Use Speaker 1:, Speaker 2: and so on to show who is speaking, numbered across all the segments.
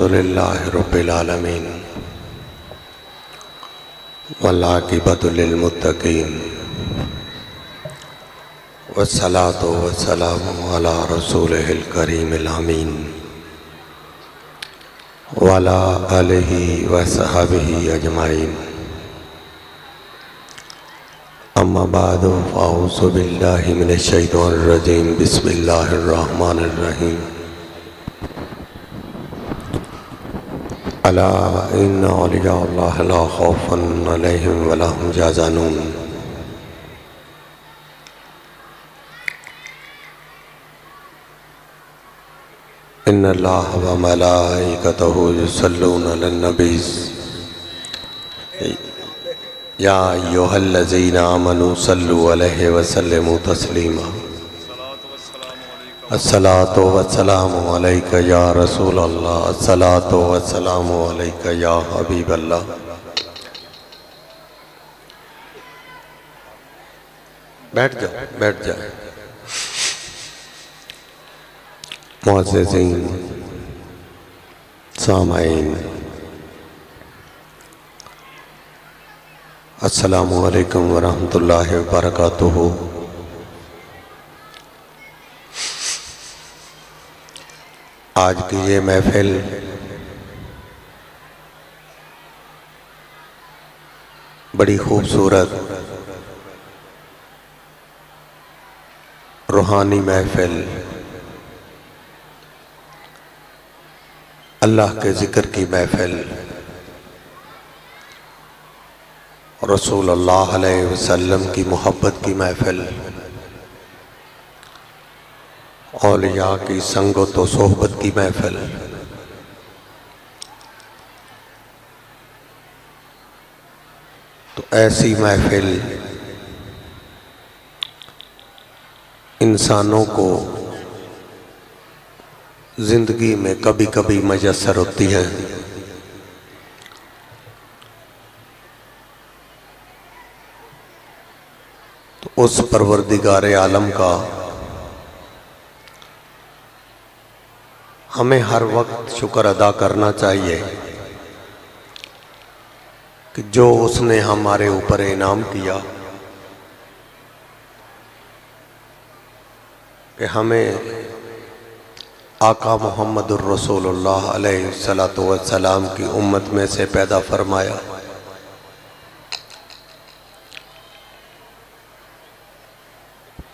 Speaker 1: अल्हम्दुलिल्लाहि रब्बिल आलमीन वल आक़िबतु लिल मुत्तक़ीन वस्सलातु वस्सलामु अला रसूलिहिल करीमिल अमीन वअला आलिहि व सहबिहि अजमाइन। अम्मा बादु फ़अऊज़ु बिल्लाहि मिनश शैतानिर रजीम। बिस्मिल्लाहिर रहमानिर रहीम। अला इन्ना औलिया अल्लाह ला खौफुन अलैहिम व ला हुम यहज़नून। इन्नल्लाह व मलाइकतहु युसल्लूना अलन नबी या अय्युहल्लज़ीना आमनू सल्लु अलैहि व सल्लिमू तस्लीमा। अस्सलातु वस्सलामु अलैका या रसूल अल्लाह। अस्सलातु वस्सलामु अलैका या हबीब अल्लाह। बैठ जाओ। मुअज़्ज़िज़ीन, सामाईन, अस्सलामु अलैकुम व रहमतुल्लाहि व बरकातुहू। आज की ये महफिल बड़ी खूबसूरत रूहानी महफिल, अल्लाह के ज़िक्र की महफिल, रसूल अल्लाह अलैहि वसल्लम की मोहब्बत की महफिल, औलिया की संगत व सोहबत की महफिल, तो ऐसी महफिल इंसानों को जिंदगी में कभी कभी मयस्सर होती है। तो उस परवरदिगार आलम का हमें हर वक्त शुक्र अदा करना चाहिए कि जो उसने हमारे ऊपर इनाम किया कि हमें आका मोहम्मदुर रसूलुल्लाह अलैहिस्सलातु वस्सलाम की उम्मत में से पैदा फरमाया।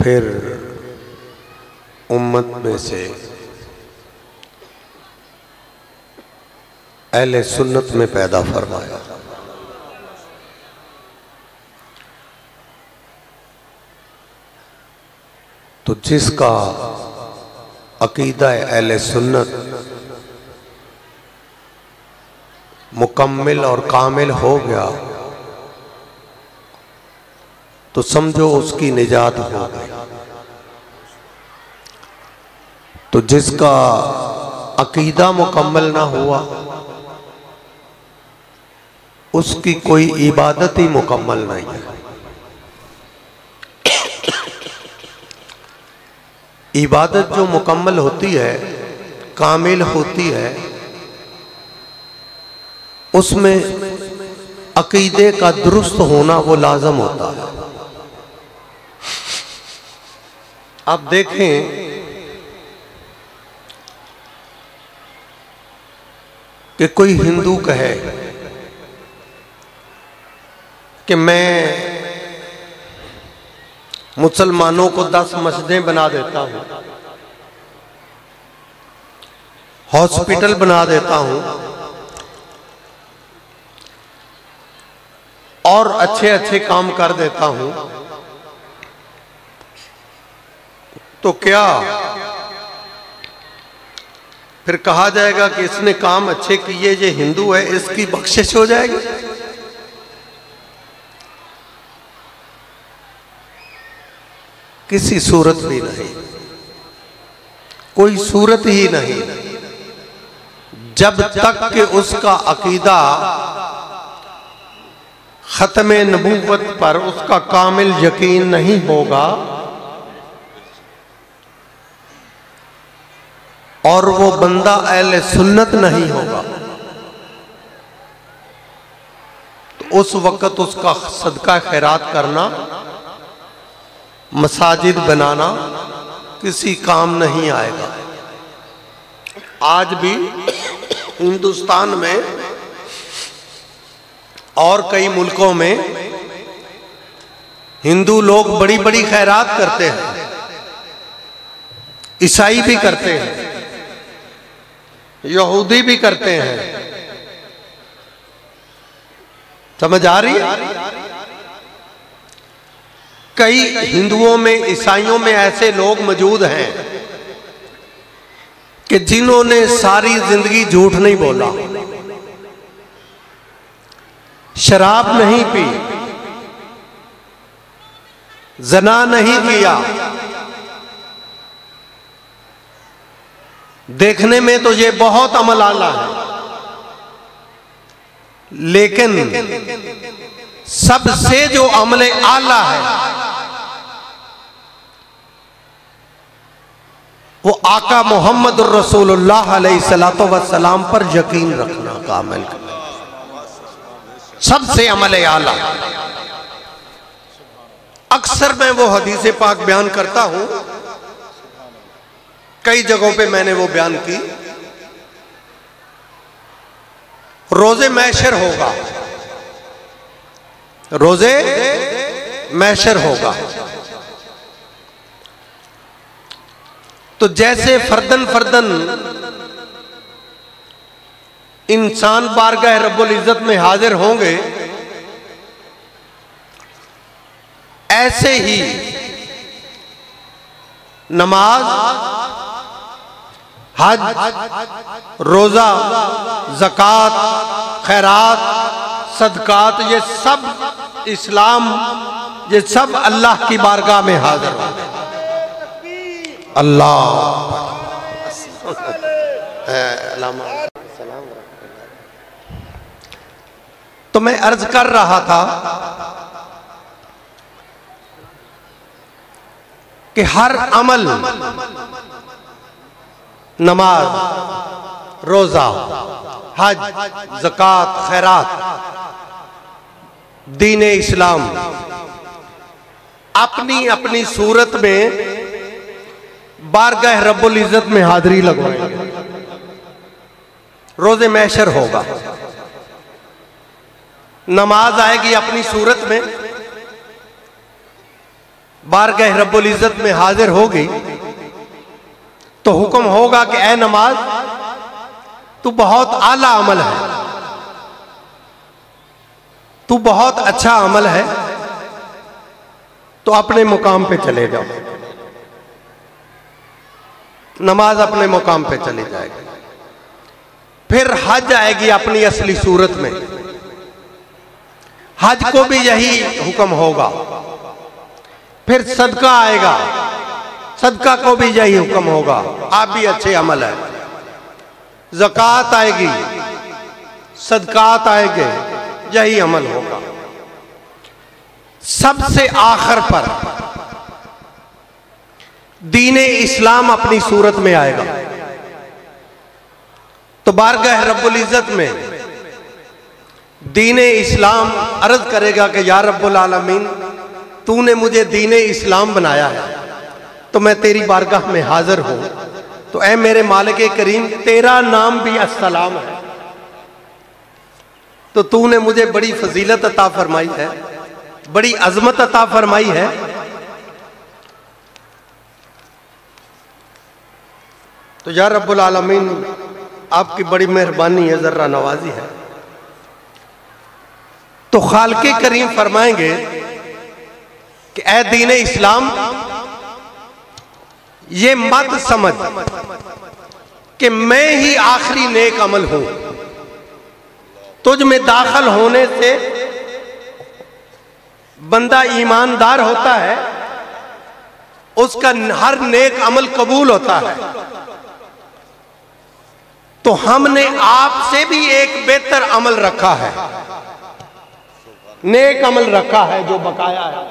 Speaker 1: फिर उम्मत में से अहले सुन्नत में पैदा फरमाया। तो जिसका अकीदा अहले सुन्नत मुकम्मिल और कामिल हो गया तो समझो उसकी निजात हो गई। तो जिसका अकीदा मुकम्मल ना हुआ उसकी कोई इबादत ही मुकम्मल नहीं है। इबादत जो मुकम्मल होती है, कामिल होती है, उसमें अकीदे का दुरुस्त होना वो लाजम होता है। आप देखें कि कोई हिंदू कहे कि मैं मुसलमानों को 10 मस्जिदें बना देता हूं, हॉस्पिटल बना देता हूं और अच्छे अच्छे काम कर देता हूं, तो क्या फिर कहा जाएगा कि इसने काम अच्छे किए, ये हिंदू है, इसकी बख्शिश हो जाएगी? किसी सूरत भी नहीं, कोई सूरत ही नहीं। जब तक कि उसका अकीदा खत्म नबूवत पर उसका कामिल यकीन नहीं होगा और वो बंदा अहले सुन्नत नहीं होगा, उस वक़्त उसका सदका खैरात करना, मसाजिद बनाना किसी काम नहीं आएगा। आज भी हिंदुस्तान में और कई मुल्कों में हिंदू लोग बड़ी बड़ी खैरात करते हैं, ईसाई भी करते हैं, यहूदी भी करते हैं। समझ आ रही है? कई हिंदुओं में, ईसाइयों में ऐसे लोग मौजूद हैं कि जिन्होंने सारी जिंदगी झूठ नहीं बोला, शराब नहीं पी, ज़ना नहीं किया। देखने में तो ये बहुत अमल आला है, लेकिन सबसे जो अमल आला है वो आका मोहम्मद रसूलुल्लाह अलैहिस्सलातु वस्सलाम पर यकीन रखना का अमल, सबसे अमल आला। अक्सर मैं वो हदीस पाक बयान करता हूं, कई जगहों पे मैंने वो बयान की। रोजे महशर होगा, रोजे महशर होगा, तो जैसे फर्दन फर्दन इंसान बारगाह रब्बुल इज्जत में हाजिर होंगे, ऐसे ही नमाज, हज, रोजा, ज़कात, खैरात, सदकात, ये सब इस्लाम, ये सब अल्लाह की बारगाह में हाजिर होंगे। अल्लाह तो मैं अर्ज कर रहा था कि हर अमल, नमाज, रोजा, हज, ज़कात, खैरात, दीन इस्लाम अपनी अपनी सूरत में बारगाह रब्बुल इज्जत में हाजिरी लगवाएंगे। रोजे महशर होगा, नमाज आएगी अपनी सूरत में, बारगाह रब्बुल इज्जत में हाजिर होगी, तो हुक्म होगा कि ऐ नमाज, तू बहुत आला अमल है, तू बहुत अच्छा अमल है, तो अपने मुकाम पे चले जाओ। नमाज अपने मुकाम पे चली जाएगी। फिर हज आएगी अपनी असली सूरत में, हज को भी यही हुक्म होगा। फिर सदका आएगा, सदका को भी यही हुक्म होगा, आप भी अच्छे अमल है। ज़कात आएगी, सदकात आएंगे, यही अमल होगा। सबसे आखिर पर दीने इस्लाम अपनी सूरत में आएगा, तो बारगाह रब्बुल इज्जत में दीने इस्लाम अर्ज करेगा कि या रब्बुल आलमीन, तूने मुझे दीने इस्लाम बनाया है, तो मैं तेरी बारगाह में हाजिर हूं। तो ऐ मेरे मालिक करीम, तेरा नाम भी अस्सलाम है, तो तूने मुझे बड़ी फजीलत अता फरमाई है, बड़ी अजमत अता फरमाई है। तो या रब्बुल आलमीन, आपकी बड़ी मेहरबानी है, जर्रा नवाजी है। तो खालिक़े करीम फरमाएंगे कि ऐ दीन इस्लाम, ये मत समझ कि मैं ही आखिरी नेक अमल हूं। तुझ में दाखिल होने से बंदा ईमानदार होता है, उसका हर नेक अमल कबूल होता है। तो हमने आपसे भी एक बेहतर अमल रखा है, नेक अमल रखा है जो बकाया है।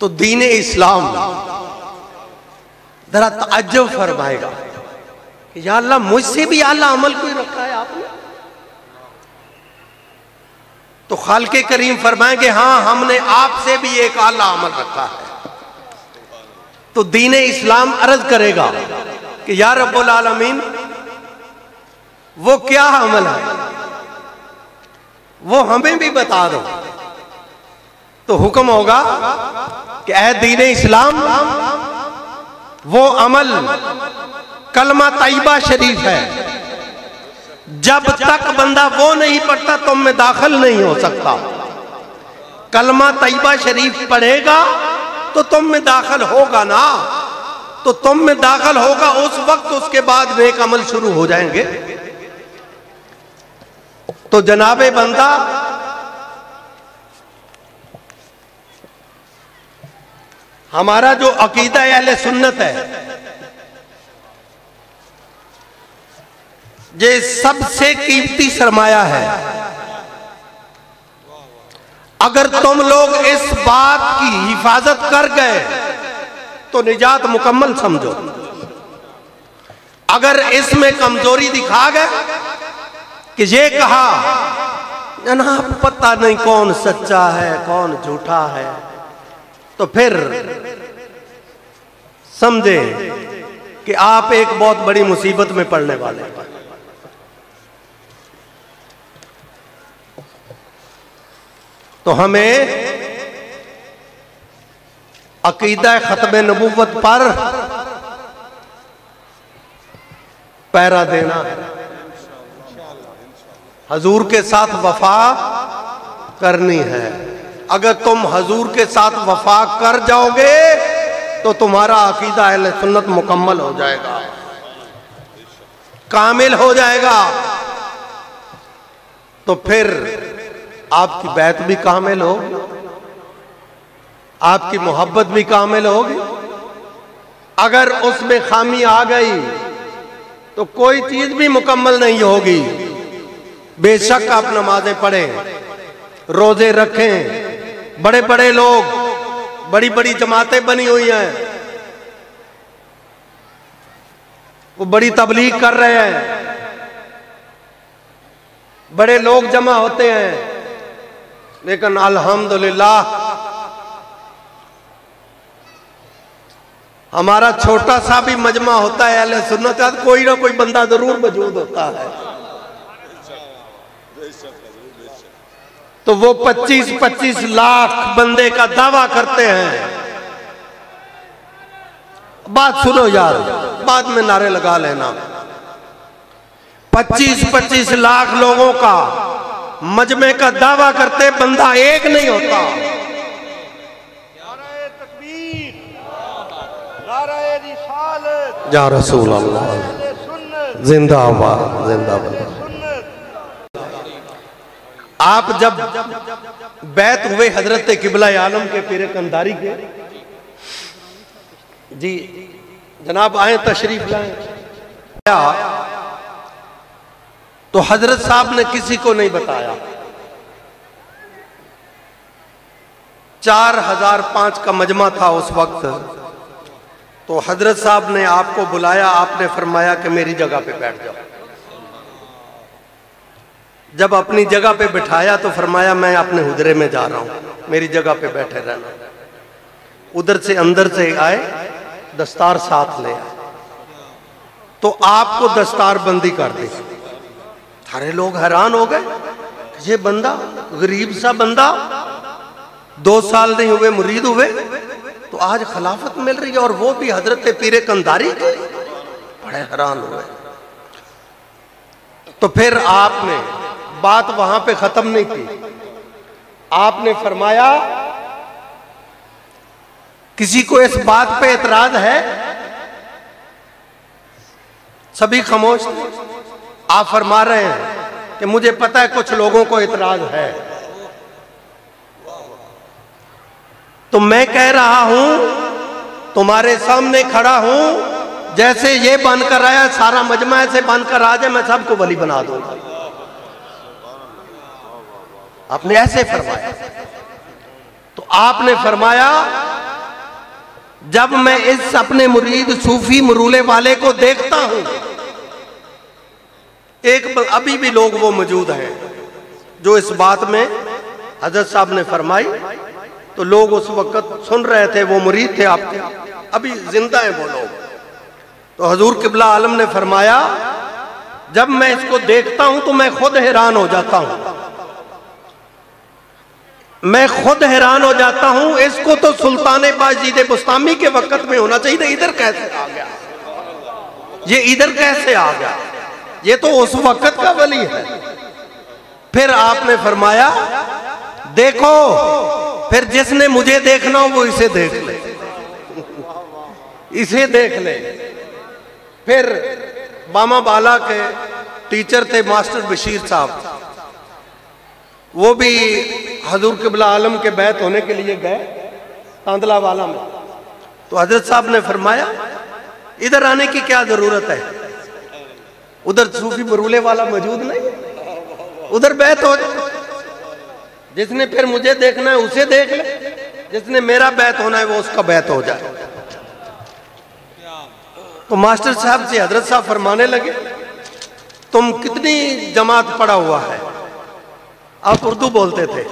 Speaker 1: तो दीन इस्लाम जरा तअज्जुब फरमाएगा कि या अल्लाह, मुझसे भी आला अमल कोई रखा है आपने। तो खालिक करीम फरमाएंगे हाँ हमने आपसे भी एक आला अमल रखा है। तो दीन इस्लाम अर्ज करेगा कि या रब्बुल आलमीन वो क्या अमल है, वो हमें भी बता दो। तो हुक्म होगा कि ऐ दीन इस्लाम, वो अमल कलमा तैयबा शरीफ है, जब तक बंदा वो नहीं पढ़ता तुम में दाखिल नहीं हो सकता। कलमा तैयबा शरीफ पढ़ेगा तो तुम में दाखिल होगा ना, तो तुम में दाखिल होगा उस वक्त, उसके बाद नेक अमल शुरू हो जाएंगे। तो जनाबे बंदा हमारा जो अकीदा अहले सुन्नत है, ये सबसे कीमती सरमाया है। अगर तुम लोग इस बात की हिफाजत कर गए तो निजात मुकम्मल समझो। अगर इसमें कमजोरी दिखा गए कि ये कहा जनाब पता नहीं कौन सच्चा है कौन झूठा है, तो फिर समझे कि आप एक बहुत बड़ी मुसीबत में पड़ने वाले हैं। तो हमें अकीदा खत्म नबूवत पर पैरा देना है, हजूर के साथ वफा करनी है। अगर तुम हजूर के साथ वफा कर जाओगे तो तुम्हारा अकीदा अहले सुन्नत मुकम्मल हो जाएगा, कामिल हो जाएगा। तो फिर आपकी बैत भी कामिल होगी, आपकी मोहब्बत भी कामिल होगी। अगर उसमें खामी आ गई तो कोई चीज भी मुकम्मल नहीं होगी। बेशक आप नमाजें पढ़ें, रोजे रखें, बड़े बड़े लोग, बड़ी बड़ी जमातें बनी हुई हैं, वो बड़ी तबलीग कर रहे हैं, बड़े लोग जमा होते हैं, लेकिन अल्हम्दुलिल्लाह हमारा छोटा सा भी मजमा होता है अहले सुन्नत का, कोई ना कोई बंदा जरूर मौजूद होता है। तो वो 25-25 लाख बंदे का दावा करते हैं। बात सुनो यार, बाद में नारे लगा लेना। 25-25 लाख लोगों का मजमे का दावा करते, बंदा एक नहीं होता। या रसूल अल्लाह, जिंदाबाद जिंदाबाद। आप जब बैत हुए हजरत किबला आलम के पीर कंधारी के, जी जनाब आए तशरीफ लाएं, तो हजरत साहब ने किसी को नहीं बताया। 4005 का मजमा था उस वक्त। तो हजरत साहब ने आपको बुलाया, आपने फरमाया कि मेरी जगह पे बैठ जाओ। जब अपनी जगह पे बिठाया तो फरमाया मैं अपने हुजरे में जा रहा हूं, मेरी जगह पे बैठे रहना। उधर से अंदर से आए, दस्तार साथ ले आए, तो आपको दस्तार बंदी कर दी। सारे लोग हैरान हो गए, ये बंदा गरीब सा बंदा, 2 साल नहीं हुए मुरीद हुए, तो आज खिलाफत मिल रही है, और वो भी हजरत पीर कंधारी के। बड़े हैरान हुए। तो फिर आपने बात वहां पे खत्म नहीं की। आपने फरमाया किसी को इस बात पे एतराज है? सभी खामोश थे। आप फरमा रहे हैं कि मुझे पता है कुछ लोगों को एतराज है। तो मैं कह रहा हूं, तुम्हारे सामने खड़ा हूं, जैसे ये बनकर आया सारा मजमा ऐसे बनकर आ जाए, मैं सबको वली बना दूंगा। आपने ऐसे फरमाया। तो आपने फरमाया जब मैं इस अपने मुरीद सूफी मरूले वाले को देखता हूं, एक अभी भी लोग वो मौजूद हैं जो इस बात में हजरत साहब ने फरमाई तो लोग उस वक्त सुन रहे थे, वो मुरीद थे आपके, अभी जिंदा है वो लोग। तो हजूर किबला आलम ने फरमाया, जब मैं इसको देखता हूं तो मैं खुद हैरान हो जाता हूं, मैं खुद हैरान हो जाता हूं। इसको तो सुल्तान बाजीद बुस्तामी के वक्त में होना चाहिए, इधर कैसे आ गया, ये इधर कैसे आ गया, ये तो उस वक्त का वली है। फिर आपने फरमाया, देखो फिर जिसने मुझे देखना हो वो इसे देख ले, इसे देख ले। फिर बामा बाला के टीचर थे मास्टर बशीर साहब, वो भी हजूर किबला आलम के बैत होने के लिए गए तांदला वाला में। तो हजरत साहब ने फरमाया, इधर आने की क्या जरूरत है, उधर सूफी बरूले वाला मौजूद नहीं, उधर बैत हो जाए, जिसने फिर मुझे देखना है उसे देख ले, जिसने मेरा बैत होना है वो उसका बैत हो जाए। तो मास्टर साहब से हजरत साहब फरमाने लगे, तुम कितनी जमात पढ़ा हुआ है? आप उर्दू बोलते थे।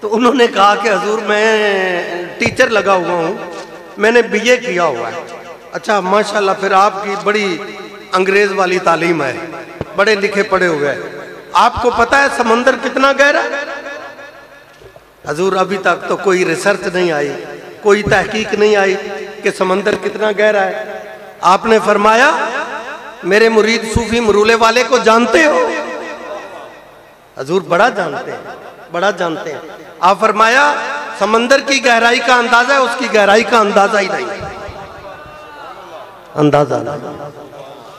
Speaker 1: तो उन्होंने कहा कि हजूर मैं टीचर लगा हुआ हूं, मैंने बीए किया हुआ है। अच्छा माशाल्लाह, फिर आपकी बड़ी अंग्रेज वाली तालीम है, बड़े लिखे पढ़े हुए हैं। आपको पता है समंदर कितना गहरा? हजूर अभी तक तो कोई रिसर्च नहीं आई, कोई तहकीक नहीं आई कि समंदर कितना गहरा है। आपने फरमाया, मेरे मुरीद सूफी मरूले वाले को जानते हो? हजूर बड़ा जानते हैं, बड़ा जानते हैं। आप फरमाया, समंदर की गहराई का अंदाजा है, उसकी गहराई का अंदाजा ही नहीं, अंदाजा नहीं।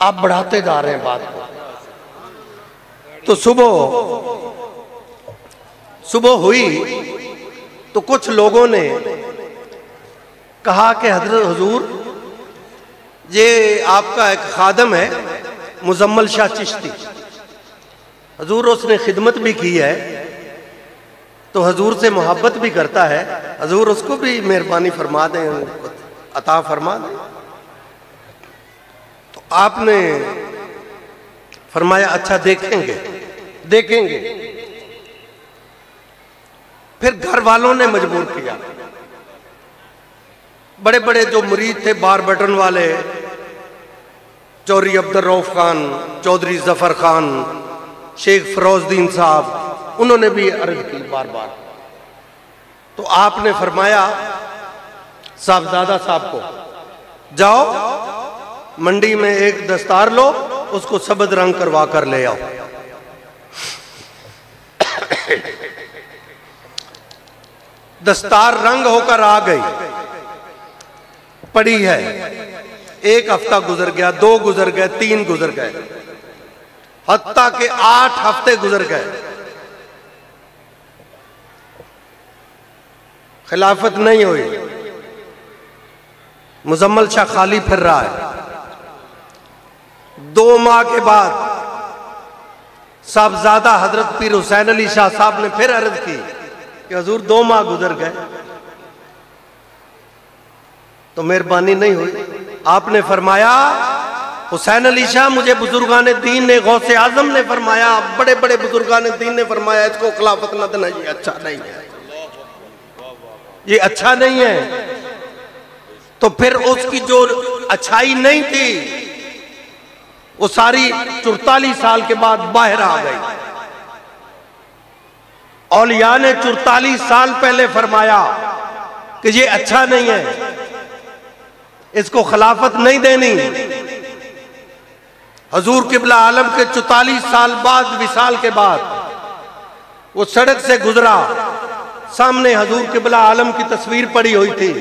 Speaker 1: आप बढ़ाते जा रहे हैं बात को। तो सुबह हुई तो कुछ लोगों ने कहा कि हजरत हुजूर, ये आपका एक खादम है मुजम्मल शाह चिश्ती, हजूर उसने खिदमत भी की है, तो हजूर से मोहब्बत भी करता है, हजूर उसको भी मेहरबानी फरमा दें, अता फरमा दें। तो आपने फरमाया, अच्छा देखेंगे देखेंगे। फिर घर वालों ने मजबूर किया, बड़े बड़े जो मुरीद थे बार बटन वाले, चौधरी अब्दुल रऊफ खान, चौधरी जफर खान, शेख फिरोजुद्दीन साहब, उन्होंने भी अर्ज की बार बार। तो आपने फरमाया साहबजादा साहब को, जाओ मंडी में एक दस्तार लो, उसको सबज रंग करवा कर ले आओ। दस्तार रंग होकर आ गई, पड़ी है। एक हफ्ता गुजर गया, 2 गुजर गए, 3 गुजर गए, हत्ता के 8 हफ्ते गुजर गए, खिलाफत नहीं हुई। मुजम्मल शाह खाली फिर रहा है। 2 माह के बाद साहबजादा हजरत पीर हुसैन अली शाह साहब ने फिर अर्ज की कि हजूर 2 माह गुजर गए, तो मेहरबानी नहीं हुई। आपने फरमाया, हुसैन अली शाह, मुझे बुजुर्गान दीन ने, गौसे आजम ने फरमाया, बड़े बड़े बुजुर्गान दीन ने फरमाया, इसको खिलाफत न देना, ये अच्छा नहीं है, ये अच्छा नहीं है। तो फिर उसकी जो अच्छाई नहीं थी वो सारी 44 साल के बाद बाहर आ गई। औलिया ने 44 साल पहले फरमाया कि ये अच्छा नहीं है, इसको खिलाफत नहीं देनी। हजूर किबला आलम के 44 साल बाद, विसाल के बाद, वो सड़क से गुजरा, सामने हजूर किबला आलम की तस्वीर पड़ी हुई थी।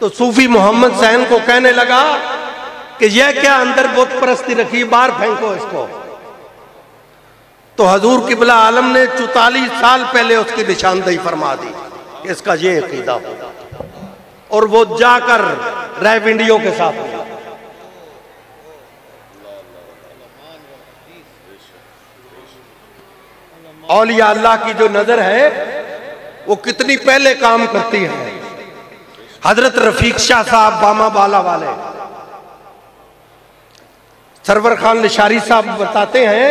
Speaker 1: तो सूफी मोहम्मद सैन को कहने लगा कि यह क्या अंदर बुत परस्ती रखी, बाहर फेंको इसको। तो हजूर किबला आलम ने 44 साल पहले उसकी निशानदेही फरमा दी कि इसका ये अकीदा होगा, और वो जाकर रैविंडियो के साथ मिला। औलिया अल्लाह की जो नजर है वो कितनी पहले काम करती है। हजरत रफीक शाह साहब बामा बाला वाले, सरवर खान निशारी साहब बताते हैं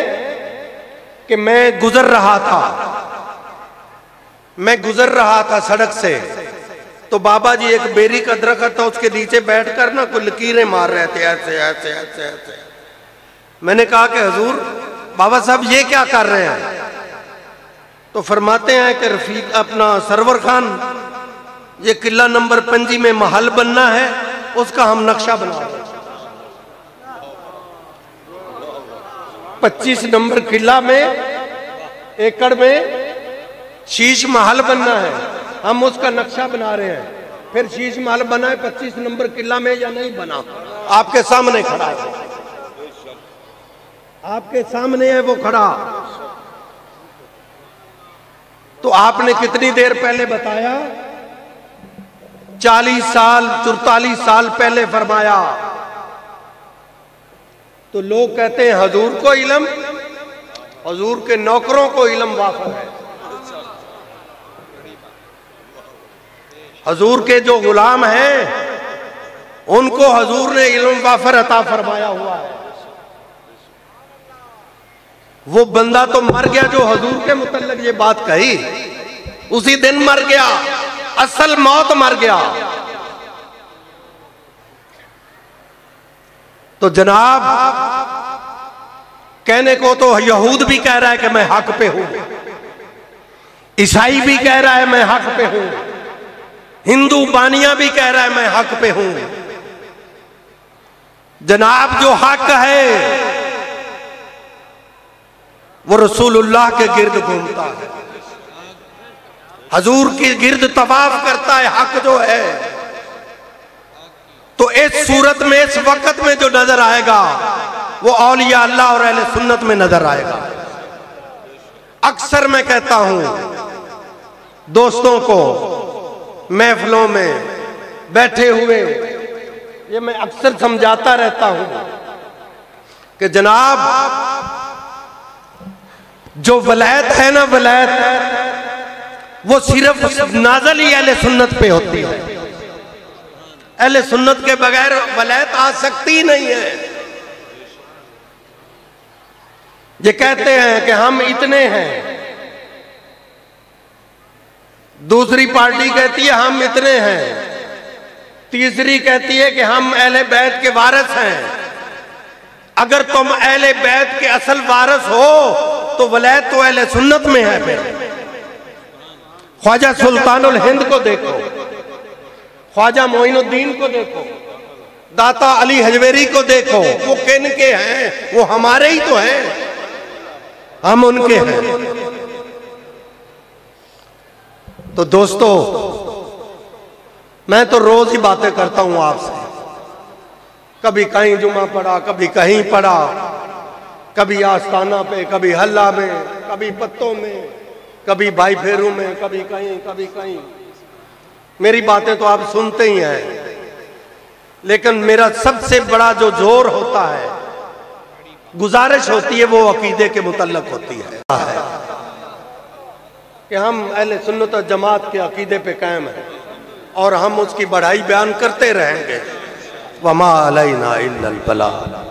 Speaker 1: कि मैं गुजर रहा था मैं गुजर रहा था सड़क से, तो बाबा जी एक बेरी का दरख्त था, उसके नीचे बैठकर ना कोई लकीरें मार रहे थे, ऐसे ऐसे ऐसे ऐसे। मैंने कहा कि हुजूर बाबा साहब ये क्या कर रहे हैं? तो फरमाते हैं कि रफीक अपना सरवर खान, ये किला नंबर 5 में महल बनना है, उसका हम नक्शा बना रहे हैं। 25 नंबर किला में एकड़ में शीश महल बनना है, हम उसका नक्शा बना रहे हैं। फिर शीश महल बना है 25 नंबर किला में या नहीं बना, आपके सामने खड़ा है, आपके सामने है वो खड़ा। तो आपने कितनी देर पहले बताया? 40 साल 44 साल पहले फरमाया। तो लोग कहते हैं हजूर को इल्म, हजूर के नौकरों को इल्म वाफर है, हजूर के जो गुलाम हैं उनको हजूर ने इल्म वाफर अता फरमाया हुआ है। वो बंदा तो मर गया जो हजूर के मुतल्लिक ये बात कही, उसी दिन मर गया, असल मौत मर गया। तो जनाब कहने को तो यहूद भी कह रहा है कि मैं हक पे हूं, ईसाई भी कह रहा है मैं हक पे हूं, हिंदू बानिया भी कह रहा है मैं हक पे हूं। जनाब जो हक है वो रसूलुल्लाह के गिर्द घूमता है, हजूर के गिर्द तवाफ करता है हक जो है। तो इस सूरत में इस वक्त में जो नजर आएगा वो औलिया अल्लाह और अहले सुन्नत में नजर आएगा। अक्सर मैं कहता हूं दोस्तों को महफिलों में बैठे हुए, ये मैं अक्सर समझाता रहता हूं कि जनाब जो वलायत है ना, वलायत वो सिर्फ नाज़िल ही अहले सुन्नत पे होती है, अहले सुन्नत के बगैर वलायत आ सकती नहीं है। ये कहते हैं कि हम इतने हैं, दूसरी पार्टी कहती है हम इतने हैं, तीसरी कहती है कि हम अहले बैत के वारिस हैं। अगर तुम अहले बैत के असल वारिस हो तो वलायत तो अहले सुन्नत में है। फिर ख्वाजा सुल्तानुल हिंद को देखो, ख्वाजा मोइनुद्दीन को देखो, दाता अली हजवेरी को देखो, वो किन के हैं? वो हमारे ही तो हैं, हम उनके हैं। तो दोस्तों मैं तो रोज ही बातें करता हूं आपसे, कभी कहीं जुमा पड़ा, कभी कहीं पड़ा, कभी आस्ताना पे, कभी हल्ला में, कभी पत्तों में, कभी भाई फेरू में, कभी कहीं कभी कहीं। मेरी बातें तो आप सुनते ही हैं, लेकिन मेरा सबसे बड़ा जो जोर होता है, गुजारिश होती है, वो अकीदे के मुतल्लक होती है कि हम अहले सुन्नत और जमात के अकीदे पे कायम हैं और हम उसकी बढ़ाई बयान करते रहेंगे। वमा अलैना इल्लल बलाग।